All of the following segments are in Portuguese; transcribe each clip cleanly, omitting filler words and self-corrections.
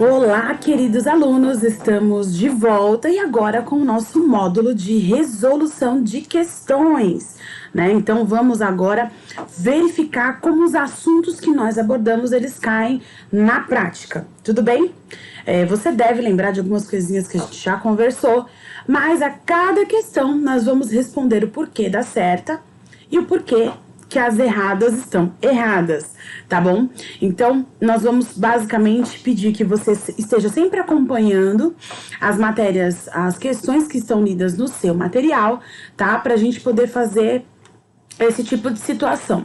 Olá, queridos alunos, estamos de volta e agora com o nosso módulo de resolução de questões, né? Então vamos agora verificar como os assuntos que nós abordamos, eles caem na prática, tudo bem? Você deve lembrar de algumas coisinhas que a gente já conversou, mas a cada questão nós vamos responder o porquê da certa e o porquê que as erradas estão erradas, tá bom? Então, nós vamos basicamente pedir que você esteja sempre acompanhando as matérias, as questões que estão lidas no seu material, tá? Pra gente poder fazer esse tipo de situação.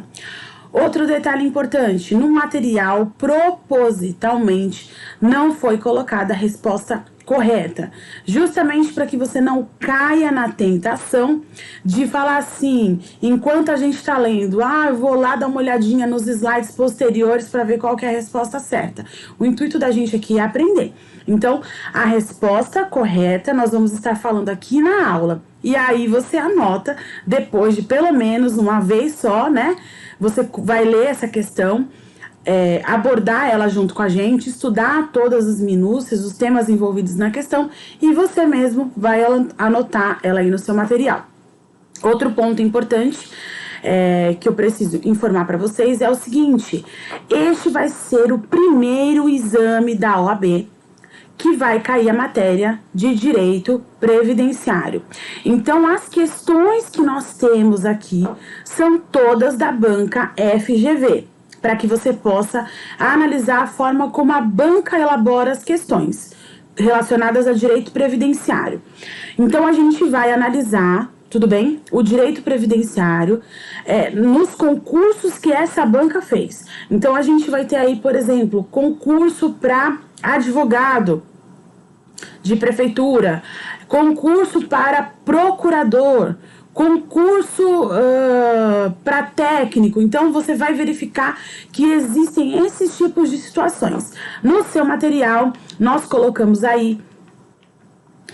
Outro detalhe importante, no material, propositalmente, não foi colocada a resposta correta, justamente para que você não caia na tentação de falar assim, enquanto a gente está lendo, eu vou lá dar uma olhadinha nos slides posteriores para ver qual que é a resposta certa. O intuito da gente aqui é aprender. Então, a resposta correta nós vamos estar falando aqui na aula. E aí você anota, depois de pelo menos uma vez só, né? Você vai ler essa questão, abordar ela junto com a gente, estudar todas as minúcias, os temas envolvidos na questão, e você mesmo vai anotar ela aí no seu material. Outro ponto importante que eu preciso informar para vocês é o seguinte: este vai ser o primeiro exame da OAB que vai cair a matéria de direito previdenciário. Então, as questões que nós temos aqui são todas da banca FGV, para que você possa analisar a forma como a banca elabora as questões relacionadas a direito previdenciário. Então, a gente vai analisar, tudo bem? O direito previdenciário nos concursos que essa banca fez. Então, a gente vai ter aí, por exemplo, concurso para advogado de prefeitura, concurso para procurador, concurso para técnico. Então, você vai verificar que existem esses tipos de situações. No seu material, nós colocamos aí,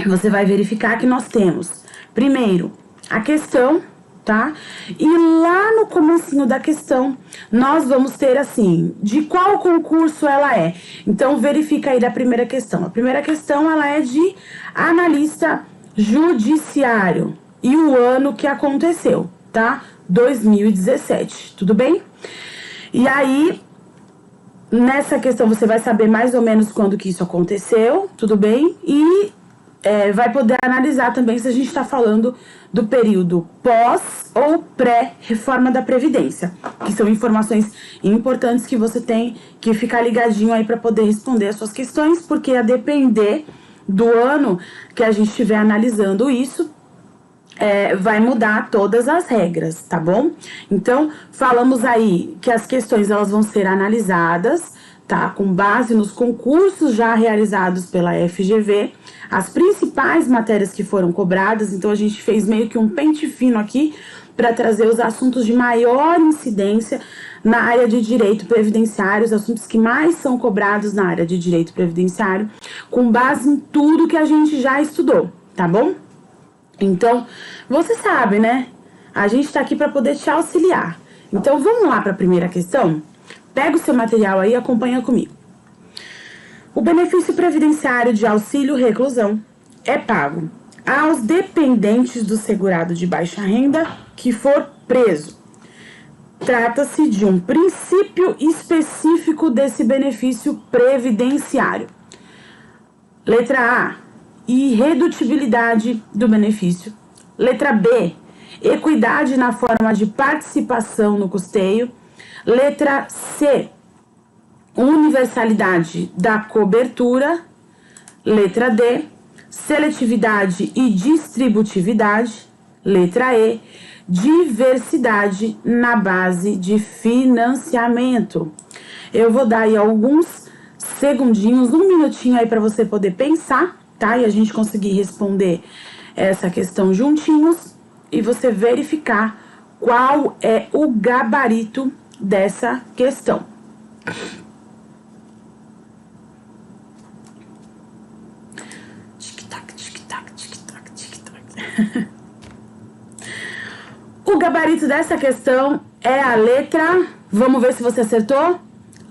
você vai verificar que nós temos, primeiro, a questão, tá? E lá no comecinho da questão, nós vamos ter assim, de qual concurso ela é. Então, verifica aí da primeira questão. A primeira questão, ela é de analista judiciário. E o ano que aconteceu, tá? 2017, tudo bem? E aí, nessa questão, você vai saber mais ou menos quando que isso aconteceu, tudo bem? E vai poder analisar também se a gente está falando do período pós ou pré-reforma da Previdência, que são informações importantes que você tem que ficar ligadinho aí para poder responder as suas questões, porque a depender do ano que a gente estiver analisando isso, vai mudar todas as regras, tá bom? Então, falamos aí que as questões elas vão ser analisadas, tá? Com base nos concursos já realizados pela FGV, as principais matérias que foram cobradas. Então, a gente fez meio que um pente fino aqui para trazer os assuntos de maior incidência na área de direito previdenciário, os assuntos que mais são cobrados na área de direito previdenciário, com base em tudo que a gente já estudou, tá bom? Então, você sabe, né? A gente tá aqui para poder te auxiliar. Então, vamos lá para a primeira questão? Pega o seu material aí e acompanha comigo. O benefício previdenciário de auxílio reclusão é pago aos dependentes do segurado de baixa renda que for preso. Trata-se de um princípio específico desse benefício previdenciário. Letra A, irredutibilidade do benefício. Letra B, equidade na forma de participação no custeio. Letra C, universalidade da cobertura. Letra D, seletividade e distributividade. Letra E, diversidade na base de financiamento. Eu vou dar aí alguns segundinhos, um minutinho aí para você poder pensar, tá? E a gente conseguir responder essa questão juntinhos e você verificar qual é o gabarito dessa questão. Tic-tac, tic-tac, tic-tac, tic-tac. O gabarito dessa questão é a letra... Vamos ver se você acertou?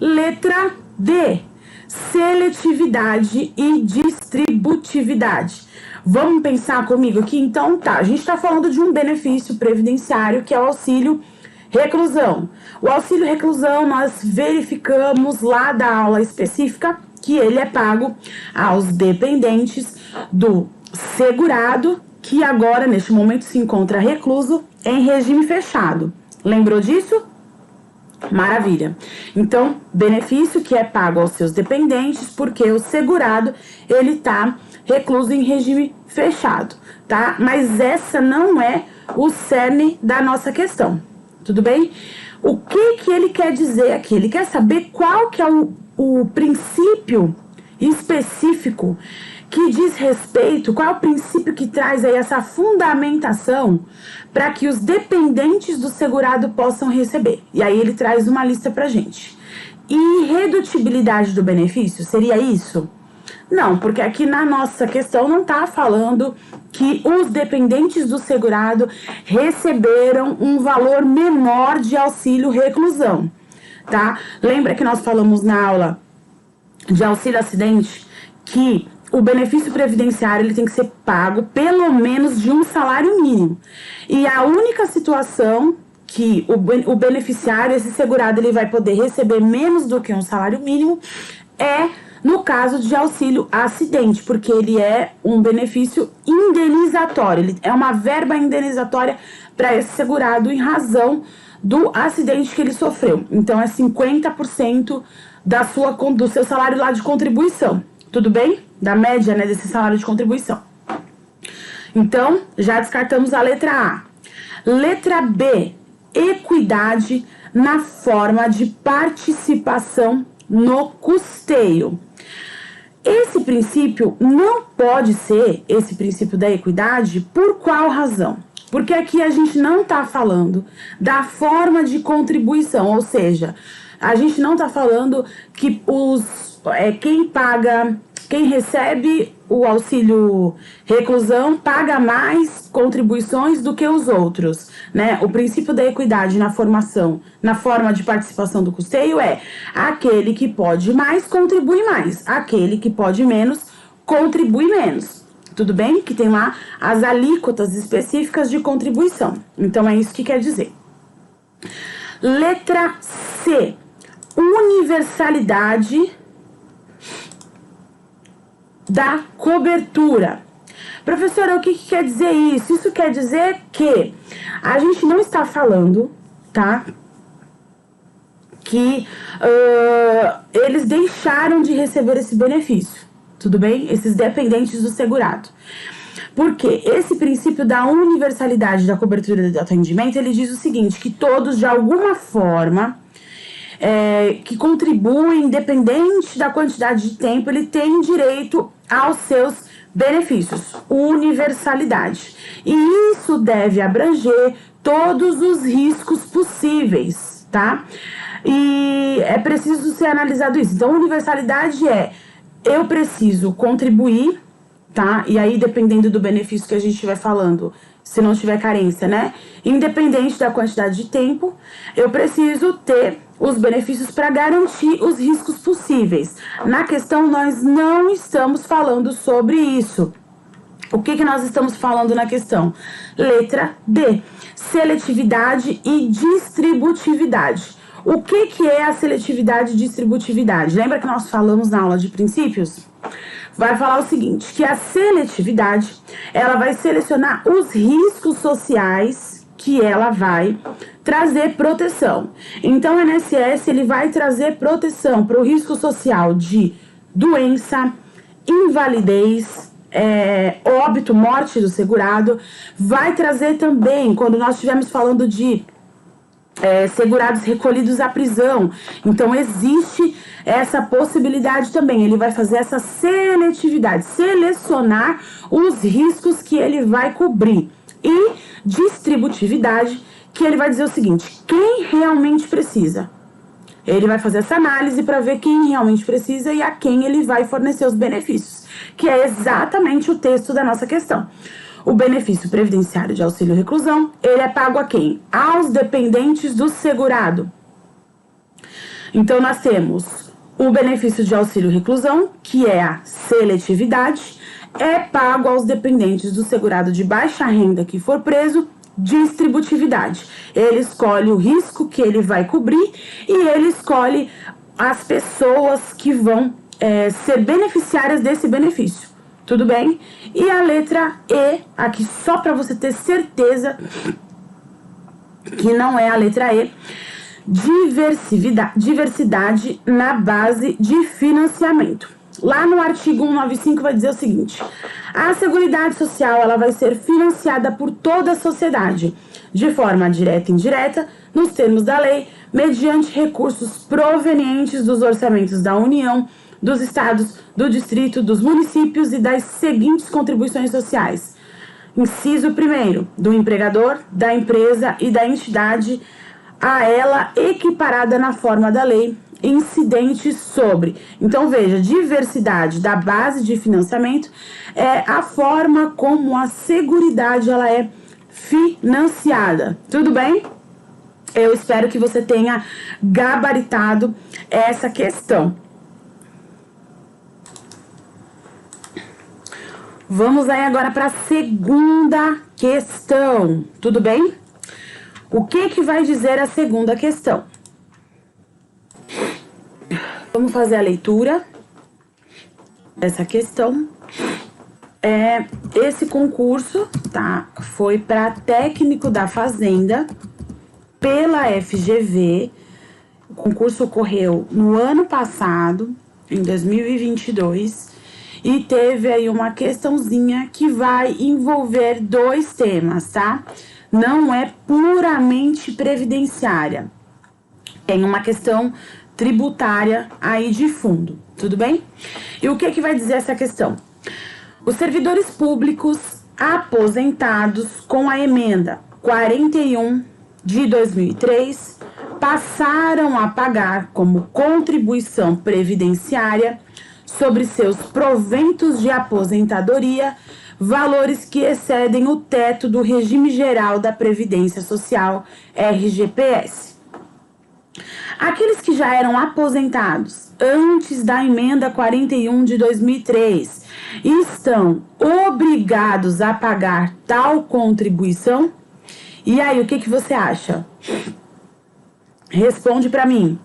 Letra D. seletividade e distributividade. Vamos pensar comigo aqui? Então, tá, a gente está falando de um benefício previdenciário que é o auxílio reclusão. O auxílio reclusão nós verificamos lá da aula específica que ele é pago aos dependentes do segurado, que agora, neste momento, se encontra recluso em regime fechado. Lembrou disso? Maravilha. Então, benefício que é pago aos seus dependentes, porque o segurado, ele tá recluso em regime fechado, tá? Mas essa não é o cerne da nossa questão, tudo bem? O que ele quer dizer aqui? Ele quer saber qual que é o princípio específico que diz respeito, qual é o princípio que traz aí essa fundamentação para que os dependentes do segurado possam receber. E aí ele traz uma lista pra gente. Irredutibilidade do benefício, seria isso? Não, porque aqui na nossa questão não está falando que os dependentes do segurado receberam um valor menor de auxílio reclusão, tá? Lembra que nós falamos na aula de auxílio acidente que o benefício previdenciário ele tem que ser pago pelo menos de um salário mínimo. E a única situação que o beneficiário, esse segurado, ele vai poder receber menos do que um salário mínimo é no caso de auxílio acidente, porque ele é um benefício indenizatório, ele é uma verba indenizatória para esse segurado em razão do acidente que ele sofreu. Então, é 50% do seu salário lá de contribuição, tudo bem? Da média, né, desse salário de contribuição. Então, já descartamos a letra A. Letra B, equidade na forma de participação no custeio. Esse princípio não pode ser, esse princípio da equidade, por qual razão? Porque aqui a gente não está falando da forma de contribuição, ou seja, a gente não está falando que quem recebe o auxílio reclusão paga mais contribuições do que os outros, né? O princípio da equidade na forma de participação do custeio é aquele que pode mais, contribui mais. Aquele que pode menos, contribui menos. Tudo bem? Que tem lá as alíquotas específicas de contribuição. Então, é isso que quer dizer. Letra C. Universalidade da cobertura. Professora, o que quer dizer isso? Isso quer dizer que a gente não está falando, tá? Que eles deixaram de receber esse benefício, tudo bem? Esses dependentes do segurado. Porque esse princípio da universalidade da cobertura do atendimento, ele diz o seguinte, que todos, de alguma forma, que contribuem, independente da quantidade de tempo, ele tem direito aos seus benefícios, universalidade. E isso deve abranger todos os riscos possíveis, tá? E é preciso ser analisado isso. Então, universalidade eu preciso contribuir, tá? E aí, dependendo do benefício que a gente estiver falando, se não tiver carência, né? Independente da quantidade de tempo, eu preciso ter os benefícios para garantir os riscos possíveis. Na questão, nós não estamos falando sobre isso. O que nós estamos falando na questão? Letra D, seletividade e distributividade. O que é a seletividade e distributividade? Lembra que nós falamos na aula de princípios? Vai falar o seguinte, que a seletividade, ela vai selecionar os riscos sociais que ela vai trazer proteção. Então, o INSS, ele vai trazer proteção para o risco social de doença, invalidez, óbito, morte do segurado. Vai trazer também, quando nós estivermos falando de segurados recolhidos à prisão. Então, existe essa possibilidade também. Ele vai fazer essa seletividade, selecionar os riscos que ele vai cobrir. E distributividade, que ele vai dizer o seguinte, quem realmente precisa. Ele vai fazer essa análise para ver quem realmente precisa e a quem ele vai fornecer os benefícios, que é exatamente o texto da nossa questão. O benefício previdenciário de auxílio reclusão, ele é pago a quem? Aos dependentes do segurado. Então, nós temos O benefício de auxílio reclusão, que é a seletividade, é pago aos dependentes do segurado de baixa renda que for preso. Distributividade, ele escolhe o risco que ele vai cobrir e ele escolhe as pessoas que vão ser beneficiárias desse benefício. Tudo bem? E a letra E, aqui só para você ter certeza que não é a letra E, diversidade na base de financiamento. Lá no artigo 195 vai dizer o seguinte: a Seguridade Social ela vai ser financiada por toda a sociedade, de forma direta e indireta, nos termos da lei, mediante recursos provenientes dos orçamentos da União, dos estados, do distrito, dos municípios e das seguintes contribuições sociais. Inciso 1º, do empregador, da empresa e da entidade a ela equiparada na forma da lei, incidentes sobre. Então, veja, diversidade da base de financiamento é a forma como a Seguridade ela é financiada. Tudo bem? Eu espero que você tenha gabaritado essa questão. Vamos aí agora para a segunda questão. Tudo bem? O que vai dizer a segunda questão? Vamos fazer a leitura dessa questão. Esse concurso, tá? Foi para técnico da Fazenda pela FGV. O concurso ocorreu no ano passado, em 2022, e teve aí uma questãozinha que vai envolver 2 temas, tá? Não é puramente previdenciária. Tem uma questão tributária aí de fundo, tudo bem? E o que vai dizer essa questão? Os servidores públicos aposentados com a emenda 41 de 2003 passaram a pagar como contribuição previdenciária sobre seus proventos de aposentadoria valores que excedem o teto do Regime Geral da Previdência Social, RGPS. Aqueles que já eram aposentados antes da emenda 41 de 2003 estão obrigados a pagar tal contribuição? E aí, o que você acha? Responde para mim.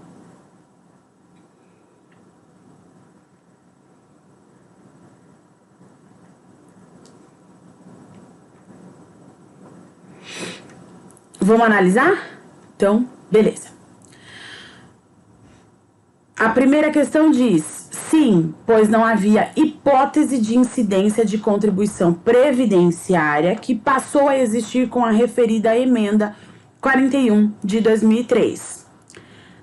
Vamos analisar? Então, beleza. A primeira questão diz: sim, pois não havia hipótese de incidência de contribuição previdenciária que passou a existir com a referida emenda 41 de 2003.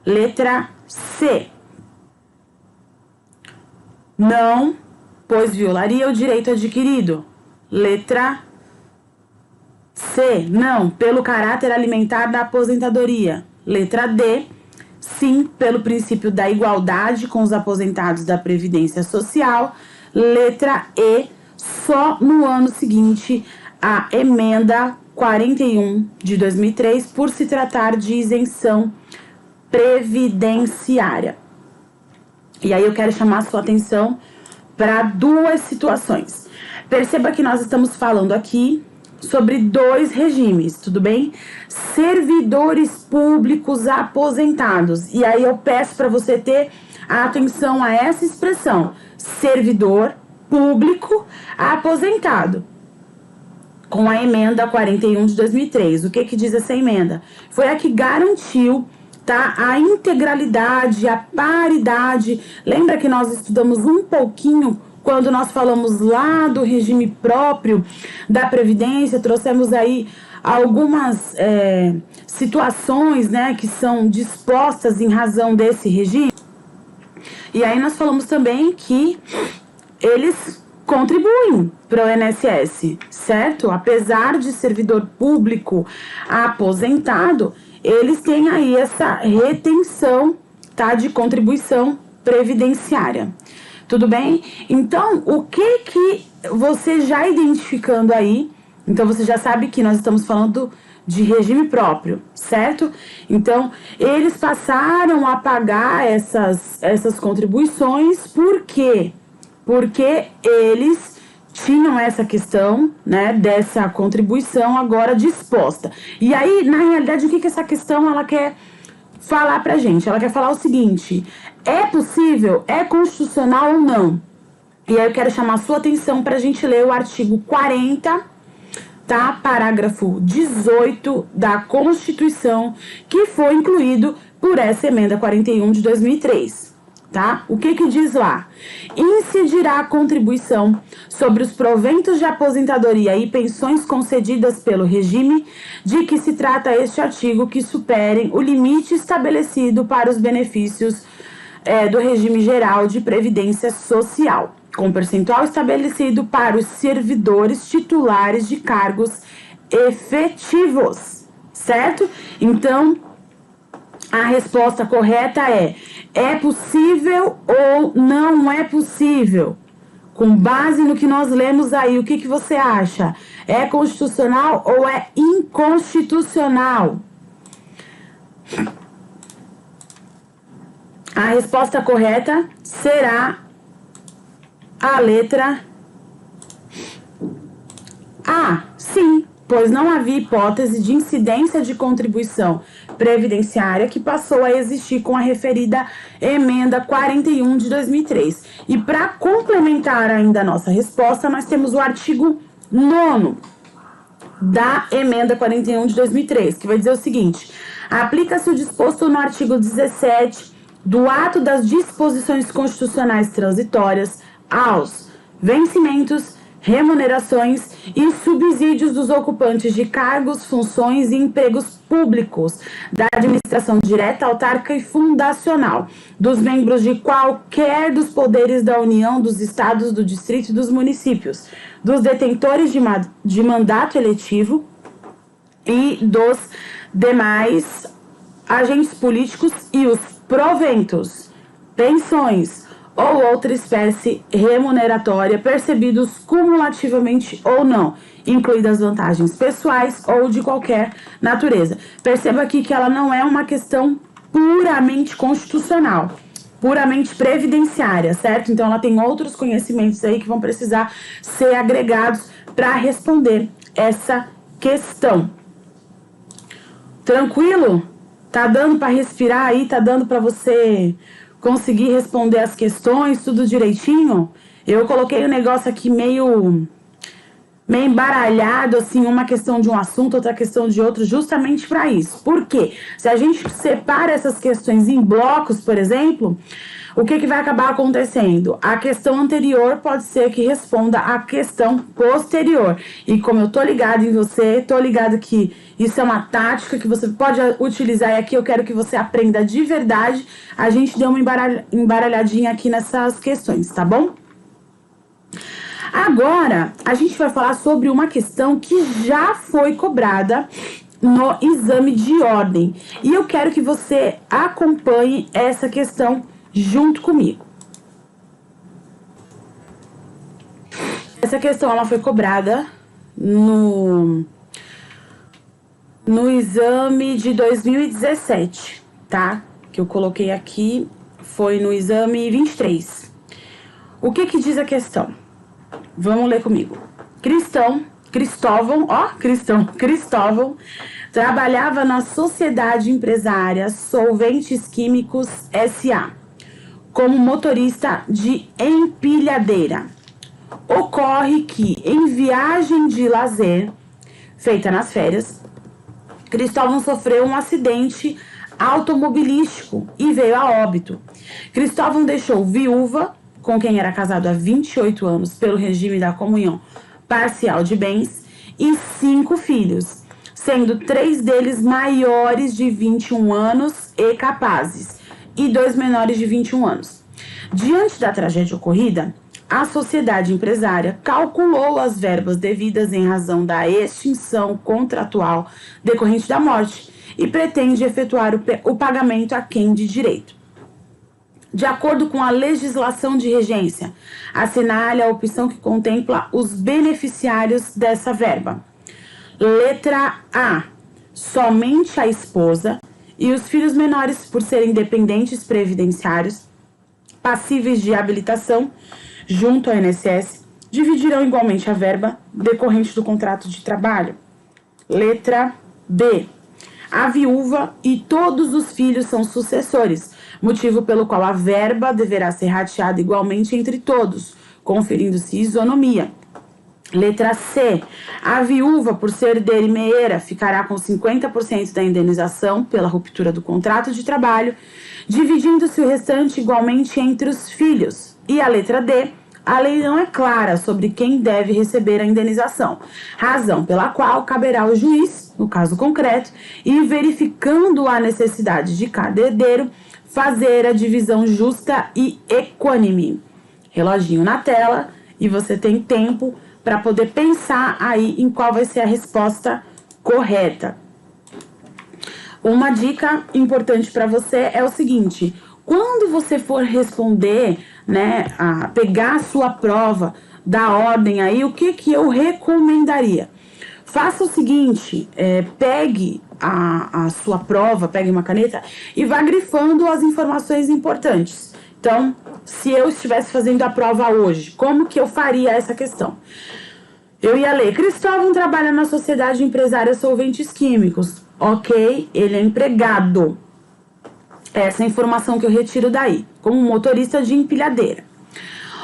Letra C. Não, pois violaria o direito adquirido. Letra C. Não, pelo caráter alimentar da aposentadoria. Letra D. Sim, pelo princípio da igualdade com os aposentados da Previdência Social. Letra E. Só no ano seguinte a emenda 41 de 2003, por se tratar de isenção previdenciária. E aí eu quero chamar a sua atenção para 2 situações. Perceba que nós estamos falando aqui sobre 2 regimes, tudo bem? Servidores públicos aposentados. E aí eu peço para você ter atenção a essa expressão: servidor público aposentado. Com a emenda 41 de 2003. O que diz essa emenda? Foi a que garantiu, tá, a integralidade, a paridade. Lembra que nós estudamos um pouquinho quando nós falamos lá do regime próprio da Previdência, trouxemos aí algumas situações, né, que são dispostas em razão desse regime. E aí nós falamos também que eles contribuem para o INSS, certo? Apesar de servidor público aposentado, eles têm aí essa retenção, tá, de contribuição previdenciária. Tudo bem? Então, o que você já identificando aí, então você já sabe que nós estamos falando de regime próprio, certo? Então, eles passaram a pagar essas contribuições, por quê? Porque eles tinham essa questão, né, dessa contribuição agora disposta. E aí, na realidade, o que essa questão ela quer falar pra gente? Ela quer falar o seguinte: é possível, é constitucional ou não? E aí eu quero chamar a sua atenção para a gente ler o artigo 40, tá? Parágrafo 18 da Constituição, que foi incluído por essa emenda 41 de 2003. Tá? O que diz lá? Incidirá a contribuição sobre os proventos de aposentadoria e pensões concedidas pelo regime de que se trata este artigo que superem o limite estabelecido para os benefícios do regime geral de previdência social, com percentual estabelecido para os servidores titulares de cargos efetivos, certo? Então, a resposta correta é possível ou não é possível? Com base no que nós lemos aí, o que você acha? É constitucional ou é inconstitucional? A resposta correta será a letra A. Sim, pois não havia hipótese de incidência de contribuição previdenciária que passou a existir com a referida emenda 41 de 2003. E para complementar ainda a nossa resposta, nós temos o artigo 9º da emenda 41 de 2003, que vai dizer o seguinte: aplica-se o disposto no artigo 17 do ato das disposições constitucionais transitórias aos vencimentos, remunerações e subsídios dos ocupantes de cargos, funções e empregos públicos da administração direta, autárquica e fundacional, dos membros de qualquer dos poderes da União, dos estados, do distrito e dos municípios, dos detentores de mandato eletivo e dos demais agentes políticos e os proventos, pensões ou outra espécie remuneratória percebidos cumulativamente ou não, incluídas vantagens pessoais ou de qualquer natureza. Perceba aqui que ela não é uma questão puramente constitucional, puramente previdenciária, certo? Então ela tem outros conhecimentos aí que vão precisar ser agregados para responder essa questão. Tranquilo? Tá dando para respirar aí? Tá dando para você conseguir responder as questões, tudo direitinho? Eu coloquei o negócio aqui meio embaralhado, assim, uma questão de um assunto, outra questão de outro, justamente para isso. Por quê? Se a gente separa essas questões em blocos, por exemplo, o que vai acabar acontecendo? A questão anterior pode ser que responda à questão posterior. E como eu tô ligado em você, tô ligado que isso é uma tática que você pode utilizar, e aqui eu quero que você aprenda de verdade. A gente deu uma embaralhadinha aqui nessas questões, tá bom? Agora, a gente vai falar sobre uma questão que já foi cobrada no exame de ordem. E eu quero que você acompanhe essa questão junto comigo. Essa questão ela foi cobrada no exame de 2017, tá? Que eu coloquei aqui, foi no exame 23. O que diz a questão? Vamos ler comigo. Cristóvão trabalhava na Sociedade Empresária Solventes Químicos S.A. como motorista de empilhadeira. Ocorre que, em viagem de lazer, feita nas férias, Cristóvão sofreu um acidente automobilístico e veio a óbito. Cristóvão deixou viúva, com quem era casado há 28 anos pelo regime da comunhão parcial de bens, e 5 filhos, sendo 3 deles maiores de 21 anos e capazes, e 2 menores de 21 anos. Diante da tragédia ocorrida, a sociedade empresária calculou as verbas devidas em razão da extinção contratual decorrente da morte e pretende efetuar o pagamento a quem de direito. De acordo com a legislação de regência, assinale a opção que contempla os beneficiários dessa verba. Letra A. somente a esposa, e os filhos menores, por serem dependentes previdenciários, passíveis de habilitação junto ao INSS, dividirão igualmente a verba decorrente do contrato de trabalho. Letra B. A viúva e todos os filhos são sucessores, motivo pelo qual a verba deverá ser rateada igualmente entre todos, conferindo-se isonomia. Letra C. A viúva, por ser herdeira e meeira, ficará com 50% da indenização pela ruptura do contrato de trabalho, dividindo-se o restante igualmente entre os filhos. E a letra D. A lei não é clara sobre quem deve receber a indenização, razão pela qual caberá ao juiz, no caso concreto, e verificando a necessidade de cada herdeiro, fazer a divisão justa e equânime. Reloginho na tela e você tem tempo para poder pensar aí em qual vai ser a resposta correta. Uma dica importante para você é o seguinte: quando você for responder, né, a pegar a sua prova da ordem aí, o que eu recomendaria? Faça o seguinte, pegue a sua prova, pegue uma caneta e vá grifando as informações importantes. Então, se eu estivesse fazendo a prova hoje, como que eu faria essa questão? Eu ia ler: Cristóvão trabalha na sociedade empresária Solventes Químicos. Ok, ele é empregado. Essa é a informação que eu retiro daí, como motorista de empilhadeira.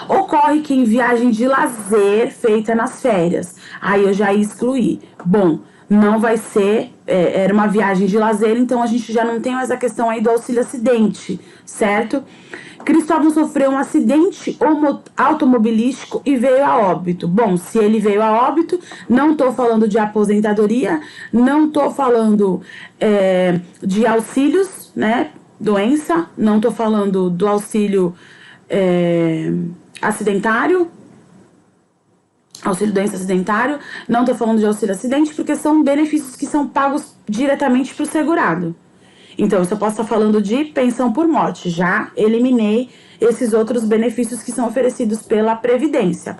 Ocorre que em viagem de lazer feita nas férias, aí eu já excluí. Bom, não vai ser, era uma viagem de lazer, então a gente já não tem mais a questão aí do auxílio acidente, certo? Cristóvão sofreu um acidente automobilístico e veio a óbito. Bom, se ele veio a óbito, não estou falando de aposentadoria, não estou falando de auxílios, né? Doença, não estou falando do auxílio acidentário, auxílio doença acidentário, não estou falando de auxílio acidente, porque são benefícios que são pagos diretamente para o segurado. Então, eu só posso estar falando de pensão por morte. Já eliminei esses outros benefícios que são oferecidos pela Previdência.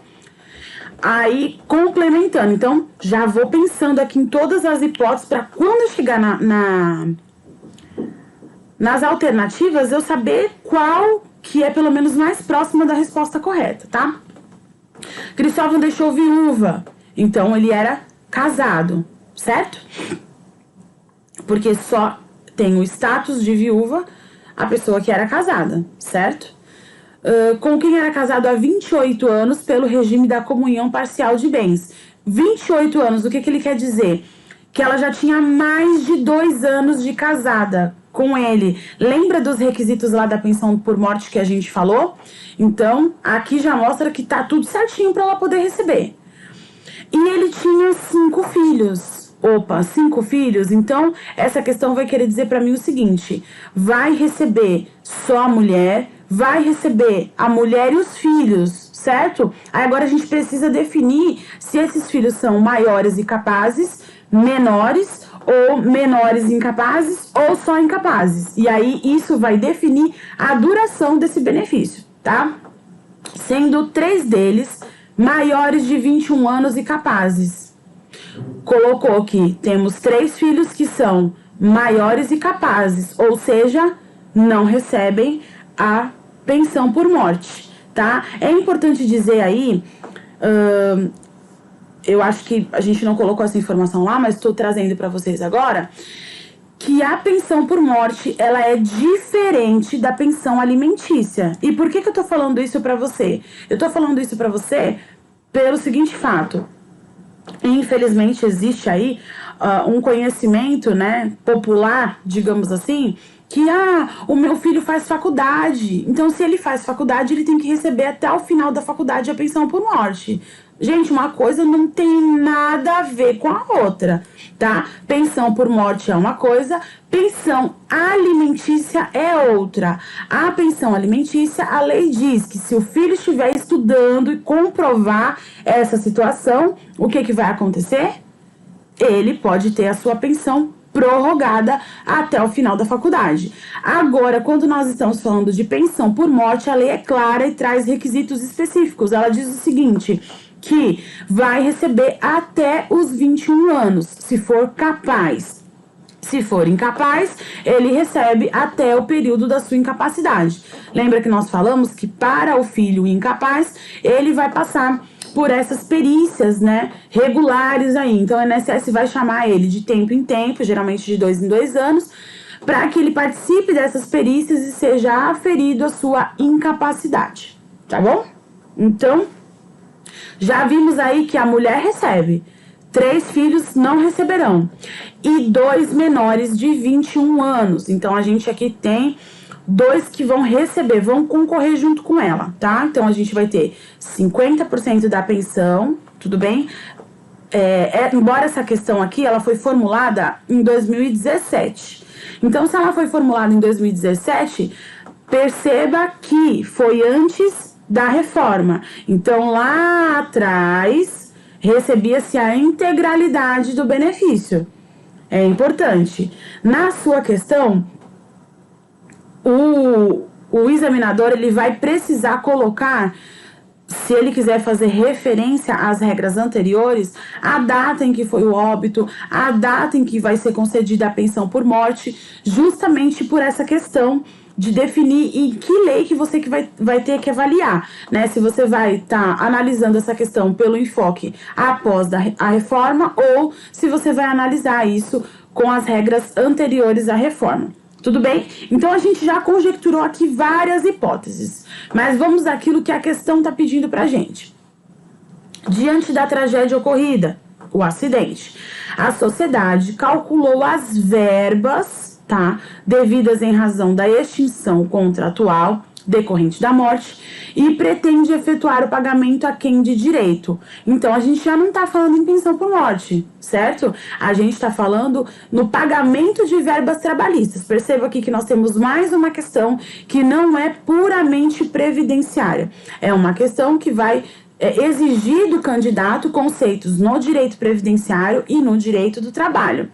Aí, complementando, então, já vou pensando aqui em todas as hipóteses para quando eu chegar nas alternativas, eu saber qual que é pelo menos mais próxima da resposta correta, tá? Cristóvão deixou viúva, então ele era casado, certo? Porque só tem o status de viúva a pessoa que era casada, certo? Com quem era casado há 28 anos pelo regime da comunhão parcial de bens. 28 anos, o que ele quer dizer? Que ela já tinha mais de 2 anos de casada com ele. Lembra dos requisitos lá da pensão por morte que a gente falou? Então, aqui já mostra que tá tudo certinho para ela poder receber. E ele tinha 5 filhos. Opa, 5 filhos? Então, essa questão vai querer dizer para mim o seguinte: vai receber só a mulher, vai receber a mulher e os filhos, certo? Aí agora a gente precisa definir se esses filhos são maiores e capazes, menores, ou menores e incapazes, ou só incapazes. E aí isso vai definir a duração desse benefício, tá? Sendo 3 deles maiores de 21 anos e capazes. Colocou que temos 3 filhos que são maiores e capazes, ou seja, não recebem a pensão por morte, tá? É importante dizer aí, eu acho que a gente não colocou essa informação lá, mas estou trazendo para vocês agora, que a pensão por morte, ela é diferente da pensão alimentícia. E por que eu tô falando isso para você? Eu tô falando isso para você pelo seguinte fato: infelizmente existe aí um conhecimento, né, popular, digamos assim, que o meu filho faz faculdade, então se ele faz faculdade ele tem que receber até o final da faculdade a pensão por morte. Gente, uma coisa não tem nada a ver com a outra, tá? Pensão por morte é uma coisa, pensão alimentícia é outra. A pensão alimentícia, a lei diz que se o filho estiver estudando e comprovar essa situação, o que vai acontecer? Ele pode ter a sua pensão prorrogada até o final da faculdade. Agora, quando nós estamos falando de pensão por morte, a lei é clara e traz requisitos específicos. Ela diz o seguinte: que vai receber até os 21 anos, se for capaz. Se for incapaz, ele recebe até o período da sua incapacidade. Lembra que nós falamos que para o filho incapaz, ele vai passar por essas perícias, né, regulares aí. Então, o INSS vai chamar ele de tempo em tempo, geralmente de 2 em 2 anos, para que ele participe dessas perícias e seja aferido a sua incapacidade, tá bom? Então, já vimos aí que a mulher recebe, 3 filhos não receberão e 2 menores de 21 anos. Então, a gente aqui tem 2 que vão receber, vão concorrer junto com ela, tá? Então, a gente vai ter 50% da pensão, tudo bem? Embora essa questão aqui, ela foi formulada em 2017. Então, se ela foi formulada em 2017, perceba que foi antes da reforma. Então, lá atrás, recebia-se a integralidade do benefício. É importante. Na sua questão, o examinador ele vai precisar colocar, se ele quiser fazer referência às regras anteriores, a data em que foi o óbito, a data em que vai ser concedida a pensão por morte, justamente por essa questão de definir em que lei que você vai ter que avaliar, né? Se você vai estar analisando essa questão pelo enfoque após a reforma ou se você vai analisar isso com as regras anteriores à reforma. Tudo bem? Então, a gente já conjecturou aqui várias hipóteses, mas vamos àquilo que a questão está pedindo pra gente. Diante da tragédia ocorrida, o acidente, a sociedade calculou as verbas, tá, devidas em razão da extinção contratual decorrente da morte e pretende efetuar o pagamento a quem de direito. Então, a gente já não está falando em pensão por morte, certo? A gente está falando no pagamento de verbas trabalhistas. Perceba aqui que nós temos mais uma questão que não é puramente previdenciária. É uma questão que vai exigir do candidato conceitos no direito previdenciário e no direito do trabalho.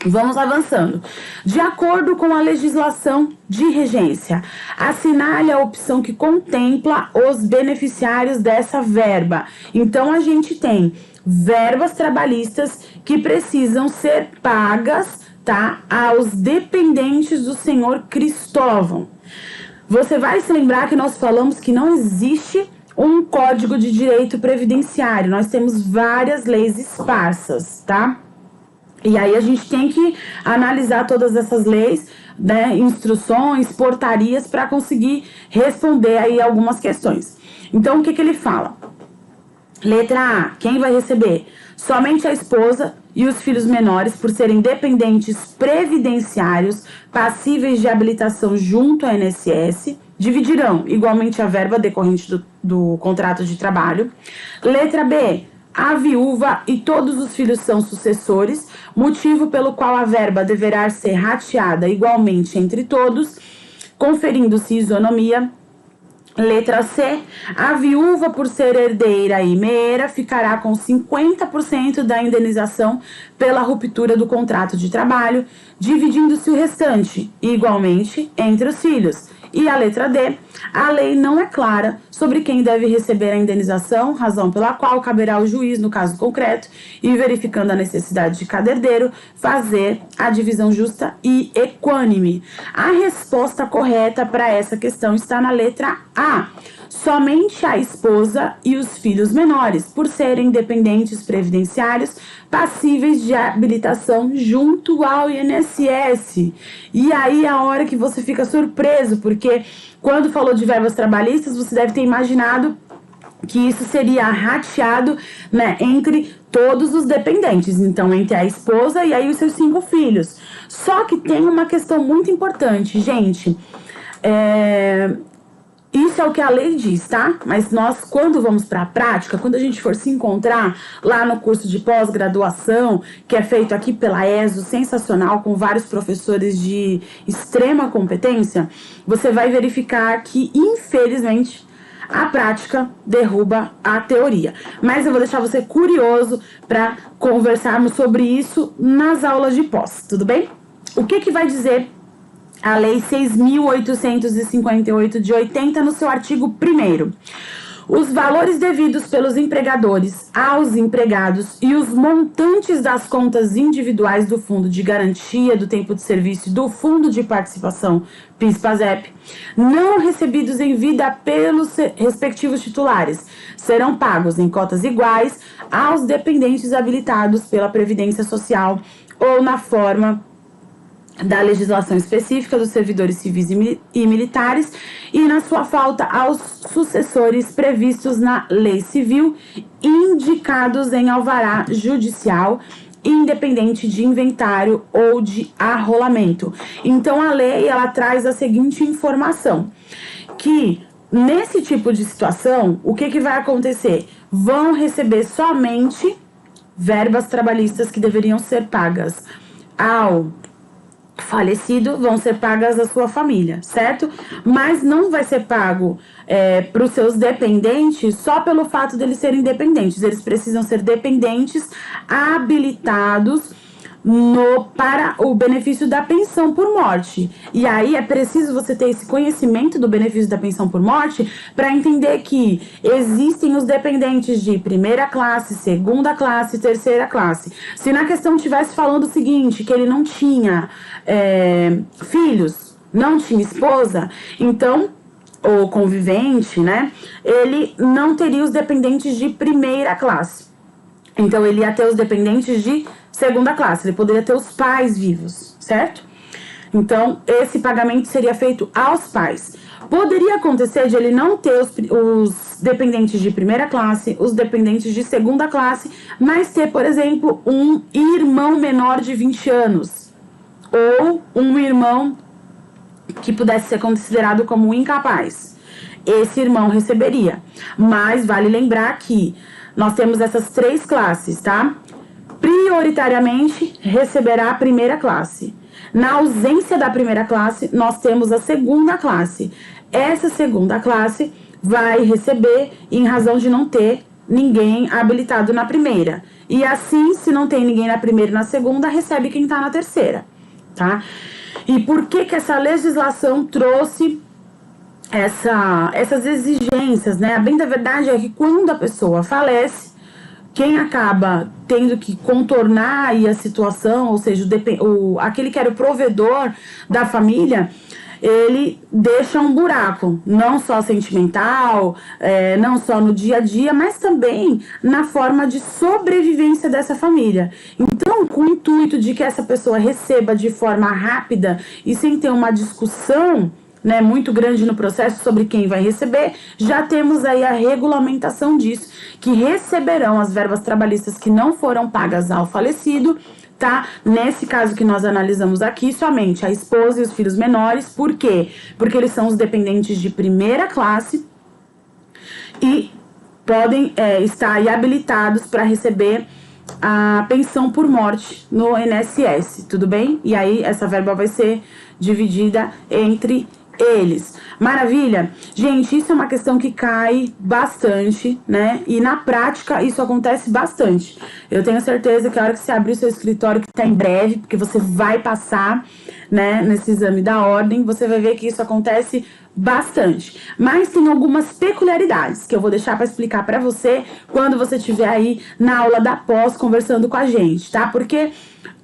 Vamos avançando. De acordo com a legislação de regência, assinale a opção que contempla os beneficiários dessa verba. Então, a gente tem verbas trabalhistas que precisam ser pagas, tá, aos dependentes do senhor Cristóvão. Você vai se lembrar que nós falamos que não existe um código de direito previdenciário. Nós temos várias leis esparsas, tá? E aí a gente tem que analisar todas essas leis, né, instruções, portarias para conseguir responder aí algumas questões. Então, o que ele fala? Letra A, quem vai receber? Somente a esposa e os filhos menores, por serem dependentes previdenciários passíveis de habilitação junto ao INSS, dividirão igualmente a verba decorrente do contrato de trabalho. Letra B, a viúva e todos os filhos são sucessores, motivo pelo qual a verba deverá ser rateada igualmente entre todos, conferindo-se isonomia. Letra C, a viúva, por ser herdeira e meera, ficará com 50% da indenização pela ruptura do contrato de trabalho, dividindo-se o restante igualmente entre os filhos. E a letra D, a lei não é clara sobre quem deve receber a indenização, razão pela qual caberá ao juiz, no caso concreto, e verificando a necessidade de cada herdeiro, fazer a divisão justa e equânime. A resposta correta para essa questão está na letra A. Somente a esposa e os filhos menores, por serem dependentes previdenciários, passíveis de habilitação junto ao INSS. E aí é a hora que você fica surpreso, porque quando falou de verbas trabalhistas, você deve ter imaginado que isso seria rateado, né, entre todos os dependentes, então entre a esposa e aí os seus 5 filhos. Só que tem uma questão muito importante, gente. Isso é o que a lei diz, tá? Mas nós, quando vamos para a prática, quando a gente for se encontrar lá no curso de pós-graduação, que é feito aqui pela ESO, sensacional, com vários professores de extrema competência, você vai verificar que, infelizmente, a prática derruba a teoria. Mas eu vou deixar você curioso para conversarmos sobre isso nas aulas de pós, tudo bem? O que vai dizer a Lei 6.858 de 80 no seu artigo 1º? Os valores devidos pelos empregadores aos empregados e os montantes das contas individuais do Fundo de Garantia do Tempo de Serviço e do Fundo de Participação PIS/PASEP, não recebidos em vida pelos respectivos titulares, serão pagos em cotas iguais aos dependentes habilitados pela Previdência Social ou na forma da legislação específica dos servidores civis e militares e, na sua falta, aos sucessores previstos na lei civil, indicados em alvará judicial, independente de inventário ou de arrolamento. Então, a lei, ela traz a seguinte informação, que nesse tipo de situação, o que vai acontecer? Vão receber somente verbas trabalhistas que deveriam ser pagas ao falecido, vão ser pagas à sua família, certo? Mas não vai ser pago para os seus dependentes só pelo fato deles serem dependentes. Eles precisam ser dependentes habilitados para o benefício da pensão por morte. E aí é preciso você ter esse conhecimento do benefício da pensão por morte para entender que existem os dependentes de primeira classe, segunda classe, terceira classe. Se na questão estivesse falando o seguinte, que ele não tinha filhos, não tinha esposa, então, ou convivente, né, ele não teria os dependentes de primeira classe. Então, ele ia ter os dependentes de segunda classe, ele poderia ter os pais vivos, certo? Então, esse pagamento seria feito aos pais. Poderia acontecer de ele não ter os dependentes de primeira classe, os dependentes de segunda classe, mas ter, por exemplo, um irmão menor de 20 anos, ou um irmão que pudesse ser considerado como incapaz. Esse irmão receberia. Mas vale lembrar que nós temos essas 3 classes, tá? Prioritariamente receberá a primeira classe. Na ausência da primeira classe, nós temos a segunda classe. Essa segunda classe vai receber em razão de não ter ninguém habilitado na primeira. E assim, se não tem ninguém na primeira e na segunda, recebe quem está na terceira, tá? E por que essa legislação trouxe essas exigências, né? A bem da verdade é que quando a pessoa falece, quem acaba tendo que contornar aí a situação, ou seja, aquele que era o provedor da família, ele deixa um buraco, não só sentimental, não só no dia a dia, mas também na forma de sobrevivência dessa família. Então, com o intuito de que essa pessoa receba de forma rápida e sem ter uma discussão, né, muito grande no processo sobre quem vai receber, já temos aí a regulamentação disso, que receberão as verbas trabalhistas que não foram pagas ao falecido, tá? Nesse caso que nós analisamos aqui, somente a esposa e os filhos menores. Por quê? Porque eles são os dependentes de primeira classe e podem estar aí habilitados para receber a pensão por morte no INSS, tudo bem? E aí essa verba vai ser dividida entre eles. Maravilha? Gente, isso é uma questão que cai bastante, né? E na prática isso acontece bastante. Eu tenho certeza que a hora que você abrir o seu escritório, que tá em breve, porque você vai passar, né, nesse exame da ordem, você vai ver que isso acontece bastante. Mas tem algumas peculiaridades que eu vou deixar para explicar para você quando você estiver aí na aula da pós conversando com a gente, tá? Porque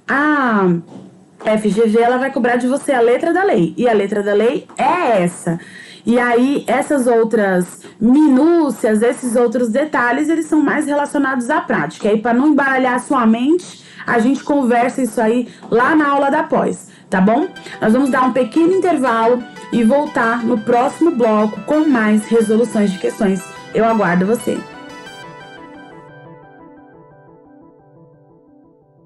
a FGV, ela vai cobrar de você a letra da lei. E a letra da lei é essa. E aí, essas outras minúcias, esses outros detalhes, eles são mais relacionados à prática. E aí, para não embaralhar a sua mente, a gente conversa isso aí lá na aula da pós, tá bom? Nós vamos dar um pequeno intervalo e voltar no próximo bloco com mais resoluções de questões. Eu aguardo você.